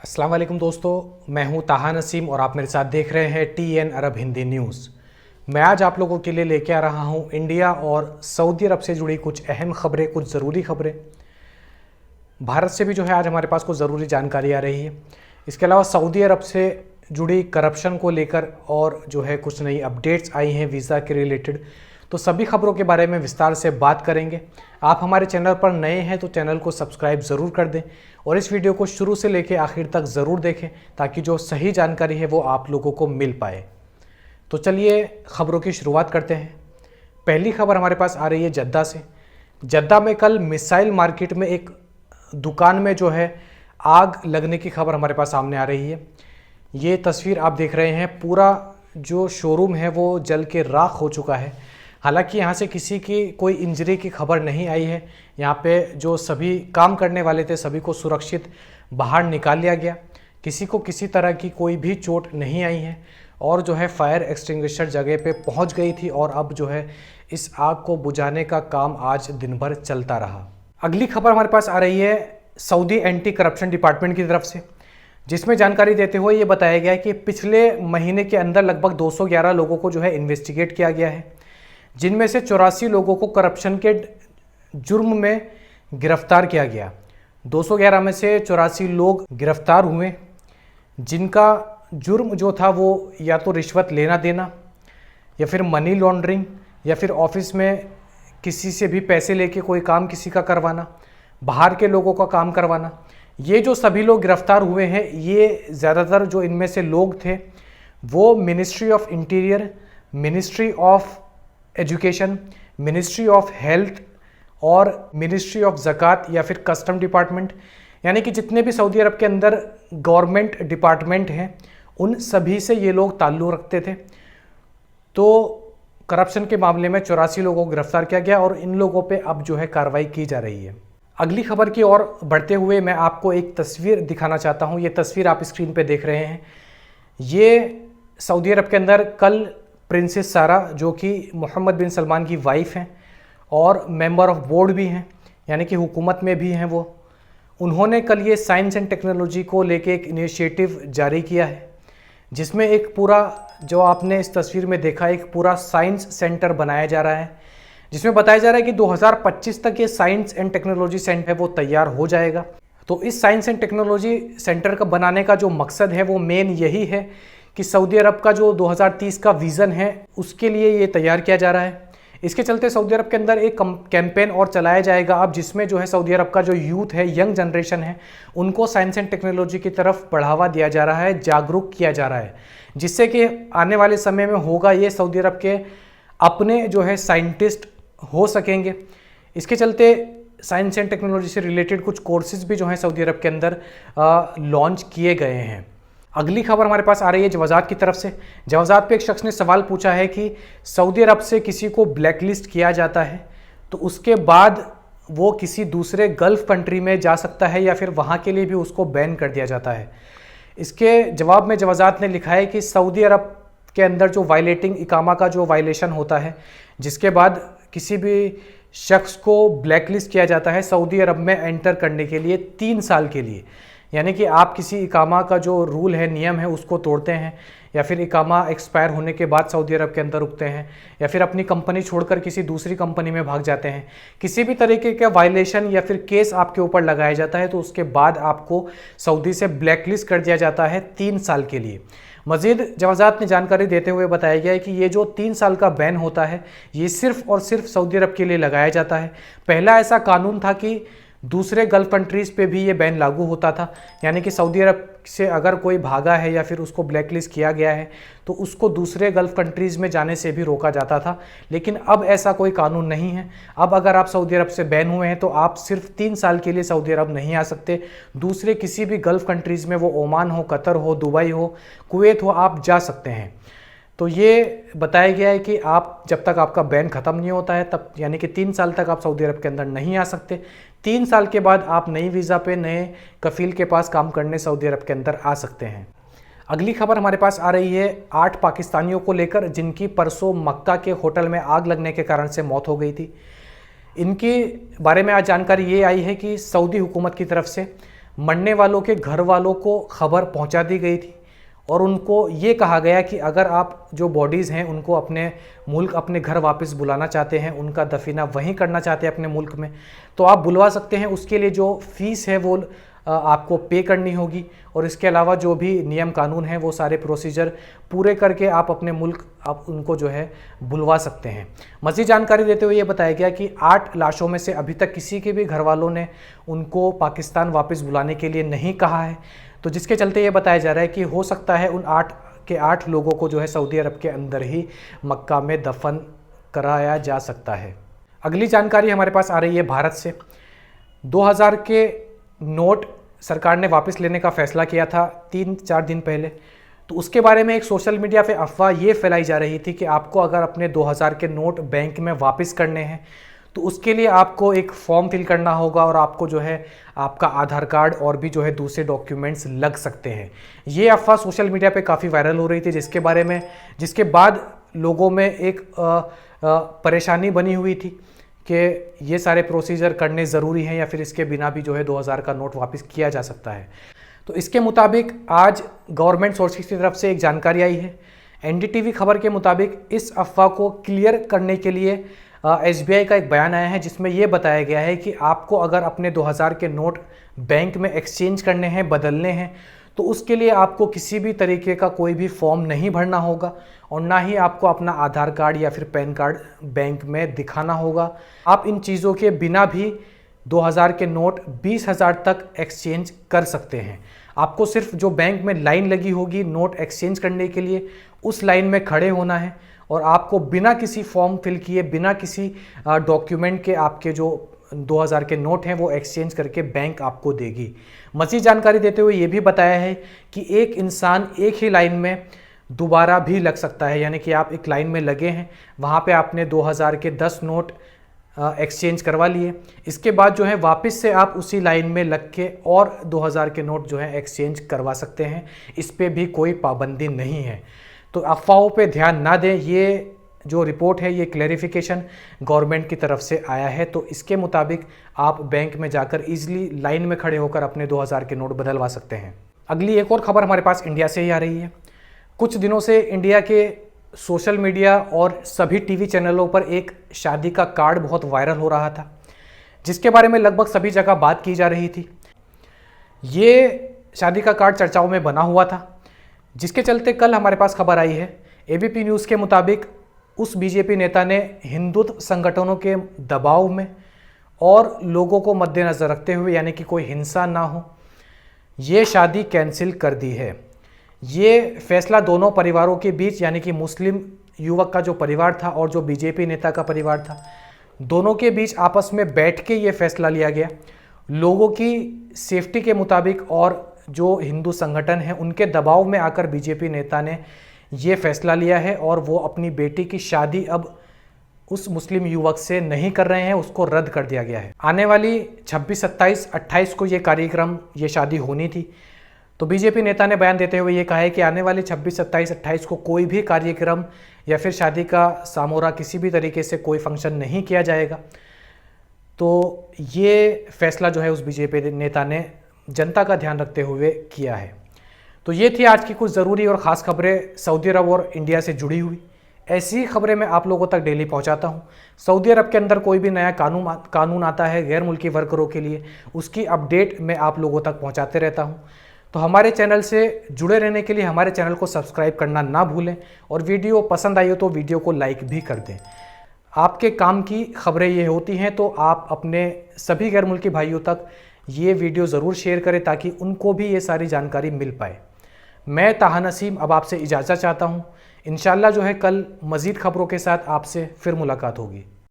अस्सलाम वालेकुम दोस्तों, मैं हूं ताहा नसीम और आप मेरे साथ देख रहे हैं TN अरब हिंदी न्यूज़। मैं आज आप लोगों के लिए लेके आ रहा हूं इंडिया और सऊदी अरब से जुड़ी कुछ अहम खबरें, कुछ ज़रूरी खबरें। भारत से भी जो है आज हमारे पास कुछ ज़रूरी जानकारी आ रही है। इसके अलावा सऊदी अरब से जुड़ी करप्शन को लेकर और जो है कुछ नई अपडेट्स आई हैं वीज़ा के रिलेटेड, तो सभी खबरों के बारे में विस्तार से बात करेंगे। आप हमारे चैनल पर नए हैं तो चैनल को सब्सक्राइब ज़रूर कर दें और इस वीडियो को शुरू से लेकर आखिर तक ज़रूर देखें ताकि जो सही जानकारी है वो आप लोगों को मिल पाए। तो चलिए खबरों की शुरुआत करते हैं। पहली खबर हमारे पास आ रही है जद्दा से। जद्दा में कल मिसाइल मार्केट में एक दुकान में जो है आग लगने की खबर हमारे पास सामने आ रही है। ये तस्वीर आप देख रहे हैं, पूरा जो शोरूम है वो जल के राख हो चुका है। हालांकि यहाँ से किसी की कोई इंजरी की खबर नहीं आई है। यहाँ पे जो सभी काम करने वाले थे सभी को सुरक्षित बाहर निकाल लिया गया। किसी को किसी तरह की कोई भी चोट नहीं आई है और जो है फायर एक्सटिंग्विशर जगह पे पहुँच गई थी और अब जो है इस आग को बुझाने का काम आज दिन भर चलता रहा। अगली खबर हमारे पास आ रही है सऊदी एंटी करप्शन डिपार्टमेंट की तरफ से, जिसमें जानकारी देते हुए ये बताया गया है कि पिछले महीने के अंदर लगभग 211 लोगों को जो है इन्वेस्टिगेट किया गया है, जिनमें से 84 लोगों को करप्शन के जुर्म में गिरफ्तार किया गया। 211 में से 84 लोग गिरफ्तार हुए जिनका जुर्म जो था वो या तो रिश्वत लेना देना या फिर मनी लॉन्ड्रिंग या फिर ऑफिस में किसी से भी पैसे लेके कोई काम किसी का करवाना, बाहर के लोगों का काम करवाना। ये जो सभी लोग गिरफ्तार हुए हैं, ये ज़्यादातर जो इनमें से लोग थे वो ministry of interior, ministry of education, ministry of health और मिनिस्ट्री ऑफ ज़कात या फिर कस्टम डिपार्टमेंट, यानी कि जितने भी सऊदी अरब के अंदर गवर्नमेंट डिपार्टमेंट हैं उन सभी से ये लोग ताल्लुक़ रखते थे। तो करप्शन के मामले में 84 लोगों को गिरफ्तार किया गया और इन लोगों पे अब जो है कार्रवाई की जा रही है। अगली खबर की ओर बढ़ते हुए मैं आपको एक तस्वीर दिखाना चाहता हूँ। ये तस्वीर आप स्क्रीन पे देख रहे हैं। ये सऊदी अरब के अंदर कल प्रिंसेस सारा, जो कि मोहम्मद बिन सलमान की वाइफ हैं और मेंबर ऑफ बोर्ड भी हैं, यानी कि हुकूमत में भी हैं वो, उन्होंने कल ये साइंस एंड टेक्नोलॉजी को लेके एक इनिशिएटिव जारी किया है, जिसमें एक पूरा, जो आपने इस तस्वीर में देखा, एक पूरा साइंस सेंटर बनाया जा रहा है, जिसमें बताया जा रहा है कि 2025 तक ये साइंस एंड टेक्नोलॉजी सेंटर है वो तैयार हो जाएगा। तो इस साइंस एंड टेक्नोलॉजी सेंटर का बनाने का जो मकसद है वो मेन यही है कि सऊदी अरब का जो 2030 का विज़न है उसके लिए ये तैयार किया जा रहा है। इसके चलते सऊदी अरब के अंदर एक कैंपेन और चलाया जाएगा अब, जिसमें जो है सऊदी अरब का जो यूथ है, यंग जनरेशन है, उनको साइंस एंड टेक्नोलॉजी की तरफ बढ़ावा दिया जा रहा है, जागरूक किया जा रहा है, जिससे कि आने वाले समय में होगा ये सऊदी अरब के अपने जो है साइंटिस्ट हो सकेंगे। इसके चलते साइंस एंड टेक्नोलॉजी से रिलेटेड कुछ कोर्सेज भी जो हैं सऊदी अरब के अंदर लॉन्च किए गए हैं। अगली खबर हमारे पास आ रही है जवाजात की तरफ से। जवाजात पे एक शख्स ने सवाल पूछा है कि सऊदी अरब से किसी को ब्लैकलिस्ट किया जाता है तो उसके बाद वो किसी दूसरे गल्फ़ कंट्री में जा सकता है या फिर वहाँ के लिए भी उसको बैन कर दिया जाता है। इसके जवाब में जवाजात ने लिखा है कि सऊदी अरब के अंदर जो वायलेटिंग इकामा का जो वायलेशन होता है, जिसके बाद किसी भी शख्स को ब्लैकलिस्ट किया जाता है सऊदी अरब में एंटर करने के लिए 3 साल के लिए, यानी कि आप किसी इकामा का जो रूल है, नियम है, उसको तोड़ते हैं या फिर इकामा एक्सपायर होने के बाद सऊदी अरब के अंदर रुकते हैं या फिर अपनी कंपनी छोड़कर किसी दूसरी कंपनी में भाग जाते हैं, किसी भी तरीके का वायलेशन या फिर केस आपके ऊपर लगाया जाता है तो उसके बाद आपको सऊदी से ब्लैकलिस्ट कर दिया जाता है 3 साल के लिए। मज़ीद जवाजात ने जानकारी देते हुए बताया गया है कि ये जो 3 साल का बैन होता है ये सिर्फ़ और सिर्फ सऊदी अरब के लिए लगाया जाता है। पहला ऐसा कानून था कि दूसरे गल्फ़ कंट्रीज़ पे भी ये बैन लागू होता था, यानी कि सऊदी अरब से अगर कोई भागा है या फिर उसको ब्लैकलिस्ट किया गया है तो उसको दूसरे गल्फ़ कंट्रीज़ में जाने से भी रोका जाता था। लेकिन अब ऐसा कोई कानून नहीं है। अब अगर आप सऊदी अरब से बैन हुए हैं तो आप सिर्फ 3 साल के लिए सऊदी अरब नहीं आ सकते। दूसरे किसी भी गल्फ़ कंट्रीज़ में, वो ओमान हो, कतर हो, दुबई हो, कुवैत हो, आप जा सकते हैं। तो ये बताया गया है कि आप जब तक आपका बैन ख़त्म नहीं होता है तब, यानी कि 3 साल तक आप सऊदी अरब के अंदर नहीं आ सकते। 3 साल के बाद आप नई वीज़ा पे नए कफ़ील के पास काम करने सऊदी अरब के अंदर आ सकते हैं। अगली खबर हमारे पास आ रही है 8 पाकिस्तानियों को लेकर, जिनकी परसों मक्का के होटल में आग लगने के कारण से मौत हो गई थी। इनके बारे में आज जानकारी ये आई है कि सऊदी हुकूमत की तरफ से मरने वालों के घर वालों को खबर पहुंचा दी गई थी और उनको ये कहा गया कि अगर आप जो बॉडीज़ हैं उनको अपने मुल्क, अपने घर वापस बुलाना चाहते हैं, उनका दफीना वहीं करना चाहते हैं अपने मुल्क में, तो आप बुलवा सकते हैं। उसके लिए जो फ़ीस है वो आपको पे करनी होगी और इसके अलावा जो भी नियम कानून हैं वो सारे प्रोसीजर पूरे करके आप अपने मुल्क आप उनको जो है बुलवा सकते हैं। मज़ीद जानकारी देते हुए ये बताया गया कि 8 लाशों में से अभी तक किसी के भी घर वालों ने उनको पाकिस्तान वापस बुलाने के लिए नहीं कहा है, तो जिसके चलते ये बताया जा रहा है कि हो सकता है उन 8 के 8 लोगों को जो है सऊदी अरब के अंदर ही मक्का में दफन कराया जा सकता है। अगली जानकारी हमारे पास आ रही है भारत से। 2000 के नोट सरकार ने वापस लेने का फ़ैसला किया था 3-4 दिन पहले। तो उसके बारे में एक सोशल मीडिया पे अफवाह ये फैलाई जा रही थी कि आपको अगर अपने 2000 के नोट बैंक में वापस करने हैं तो उसके लिए आपको एक फॉर्म फिल करना होगा और आपको जो है आपका आधार कार्ड और भी जो है दूसरे डॉक्यूमेंट्स लग सकते हैं। ये अफवाह सोशल मीडिया पे काफ़ी वायरल हो रही थी, जिसके बाद लोगों में एक परेशानी बनी हुई थी कि ये सारे प्रोसीजर करने ज़रूरी हैं या फिर इसके बिना भी जो है 2000 का नोट वापस किया जा सकता है। तो इसके मुताबिक आज गवर्नमेंट सोर्सेज की तरफ से एक जानकारी आई है। एनडीटीवी खबर के मुताबिक इस अफवाह को क्लियर करने के लिए एसबीआई का एक बयान आया है जिसमें यह बताया गया है कि आपको अगर अपने 2000 के नोट बैंक में एक्सचेंज करने हैं, बदलने हैं, तो उसके लिए आपको किसी भी तरीके का कोई भी फॉर्म नहीं भरना होगा और ना ही आपको अपना आधार कार्ड या फिर पैन कार्ड बैंक में दिखाना होगा। आप इन चीज़ों के बिना भी 2000 के नोट 20,000 तक एक्सचेंज कर सकते हैं। आपको सिर्फ जो बैंक में लाइन लगी होगी नोट एक्सचेंज करने के लिए, उस लाइन में खड़े होना है और आपको बिना किसी फॉर्म फिल किए, बिना किसी डॉक्यूमेंट के आपके जो 2000 के नोट हैं वो एक्सचेंज करके बैंक आपको देगी। मज़ीद जानकारी देते हुए ये भी बताया है कि एक इंसान एक ही लाइन में दोबारा भी लग सकता है, यानी कि आप एक लाइन में लगे हैं, वहाँ पे आपने 2000 के 10 नोट एक्सचेंज करवा लिए, इसके बाद जो है वापस से आप उसी लाइन में लग के और 2000 के नोट जो है एक्सचेंज करवा सकते हैं। इस पे भी कोई पाबंदी नहीं है। तो अफवाहों पे ध्यान ना दें, ये जो रिपोर्ट है ये क्लैरिफिकेशन गवर्नमेंट की तरफ से आया है। तो इसके मुताबिक आप बैंक में जाकर इजीली लाइन में खड़े होकर अपने 2000 के नोट बदलवा सकते हैं। अगली एक और खबर हमारे पास इंडिया से ही आ रही है। कुछ दिनों से इंडिया के सोशल मीडिया और सभी टीवी चैनलों पर एक शादी का कार्ड बहुत वायरल हो रहा था, जिसके बारे में लगभग सभी जगह बात की जा रही थी। ये शादी का कार्ड चर्चाओं में बना हुआ था, जिसके चलते कल हमारे पास खबर आई है एबीपी न्यूज़ के मुताबिक उस बीजेपी नेता ने हिंदुत्व संगठनों के दबाव में और लोगों को मद्देनज़र रखते हुए, यानी कि कोई हिंसा ना हो, ये शादी कैंसिल कर दी है। ये फैसला दोनों परिवारों के बीच, यानी कि मुस्लिम युवक का जो परिवार था और जो बीजेपी नेता का परिवार था, दोनों के बीच आपस में बैठ के ये फैसला लिया गया। लोगों की सेफ्टी के मुताबिक और जो हिंदू संगठन हैं उनके दबाव में आकर बीजेपी नेता ने ये फैसला लिया है और वो अपनी बेटी की शादी अब उस मुस्लिम युवक से नहीं कर रहे हैं, उसको रद्द कर दिया गया है। आने वाली 26, 27, 28 को ये शादी होनी थी। तो बीजेपी नेता ने बयान देते हुए ये कहा है कि आने वाले 26, 27, 28 को कोई भी कार्यक्रम या फिर शादी का सामोरा किसी भी तरीके से कोई फंक्शन नहीं किया जाएगा। तो ये फैसला जो है उस बीजेपी नेता ने जनता का ध्यान रखते हुए किया है। तो ये थी आज की कुछ ज़रूरी और ख़ास खबरें सऊदी अरब और इंडिया से जुड़ी हुई। ऐसी ही खबरें मैं आप लोगों तक डेली पहुंचाता हूं। सऊदी अरब के अंदर कोई भी नया कानून आता है गैर मुल्की वर्करों के लिए, उसकी अपडेट मैं आप लोगों तक पहुंचाते रहता हूं। तो हमारे चैनल से जुड़े रहने के लिए हमारे चैनल को सब्सक्राइब करना ना भूलें और वीडियो पसंद आई हो तो वीडियो को लाइक भी कर दें। आपके काम की खबरें ये होती हैं, तो आप अपने सभी गैर मुल्की भाइयों तक ये वीडियो ज़रूर शेयर करें ताकि उनको भी ये सारी जानकारी मिल पाए। मैं ताहा नसीम अब आपसे इजाज़त चाहता हूँ। इंशाल्लाह जो है कल मज़ीद खबरों के साथ आपसे फिर मुलाकात होगी।